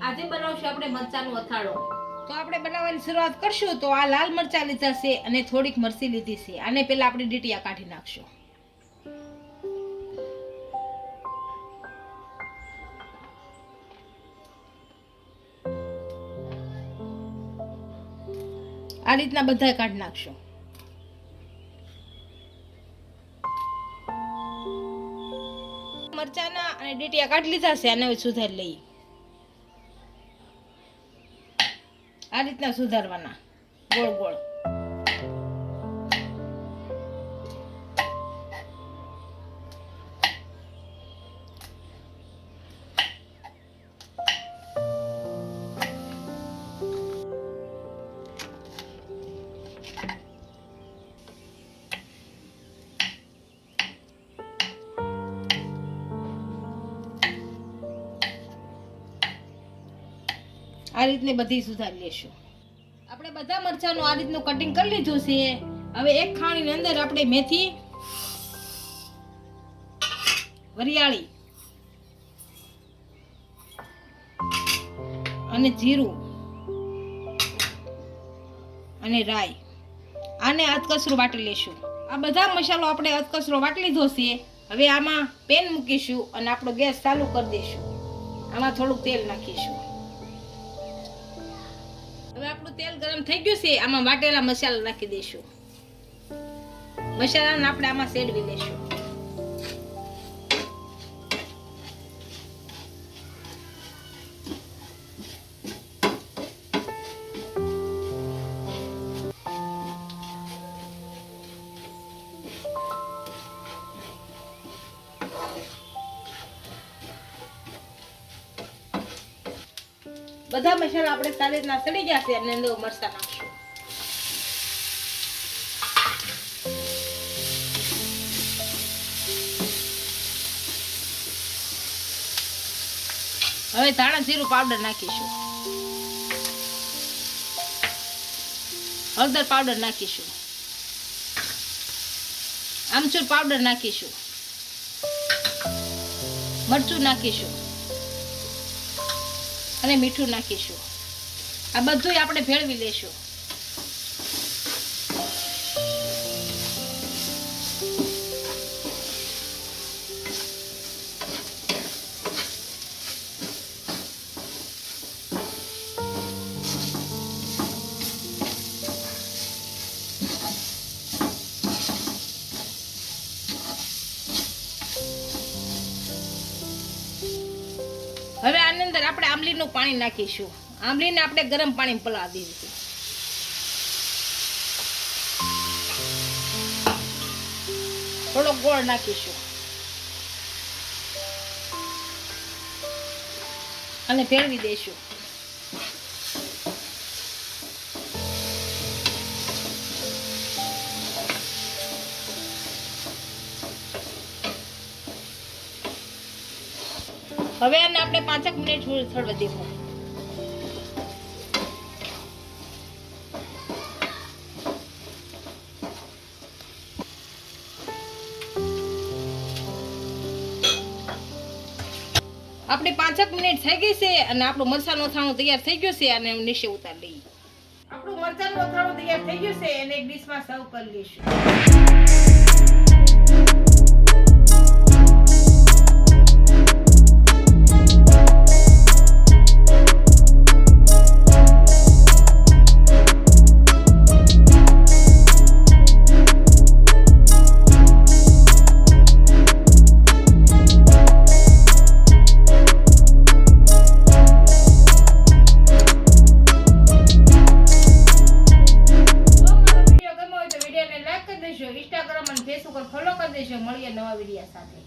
આજે બનાવશું આપણે મરચાંનો અથાણો। તો આપણે બનાવવાની શરૂઆત કરશું તો આ લાલ મરચાં લીધા છે અને થોડીક મરચી લીધી છે। આને પહેલા આપણે ડીટીયા કાઢી નાખશું। આ રીતના બધાય કાઢી નાખશું। મરચાના અને ડીટીયા કાઢી લીધા છે, આને હવે સુધારી લઈએ। આ રીતના સુધારવાના ગોળ ગોળ। આ રીતની બધી સુધારી લેશું। આપણે બધા મરચાંનું આ રીતનું કટિંગ કરી લીધું છે। હવે એક ખાણીની અંદર આપણે મેથી, વરિયાળી અને જીરું અને રાઈ આને અધકચરો વાટી લેશું। આ બધા મસાલો આપણે અધકચરો વાટી લીધો છે। હવે આમાં પેન મૂકીશું અને આપણો ગેસ ચાલુ કરી દઈશું। આમાં થોડુંક તેલ નાખીશું। હવે આપણું તેલ ગરમ થઈ ગયું છે, આમાં વાટેલા મસાલા નાખી દઈશું। મસાલાને આપણે આમાં શેડવી લેશું। બધા મસાલા આપણે સારી રીતના સડી ગયા છે અને અંદર મરચાં નાખશું। હવે ધાણા જીરું પાવડર નાખીશું। હળદર પાવડર નાખીશું। આમચૂર પાવડર નાખીશું। મરચું નાખીશું અને મીઠું નાખીશું। આ બધું આપણે ભેળવી લેશું। હવે આની અંદર આપણે આંબલીનું પાણી નાખીશું। આંબલીને આપણે ગરમ પાણી પલાળી દીધું। થોડો ગોળ નાખીશું અને ભેળવી દઈશું। હવે આને આપણે 5 મિનિટ થડવા દેવું। આપણે 5 મિનિટ થઈ ગઈ છે અને આપણું મરચાંનું અથાણું તૈયાર થઈ ગયું છે। અને નીચે ઉતારી લઈએ। આપણું મરચાંનું અથાણું તૈયાર થઈ ગયું છે અને એક ડીશમાં સર્વ કરી લઈશું। ઇન્સ્ટાગ્રામ અને ફેસબુક પર ફોલો કરી દેજો। મળીએ નવા વિડિયો સાથે।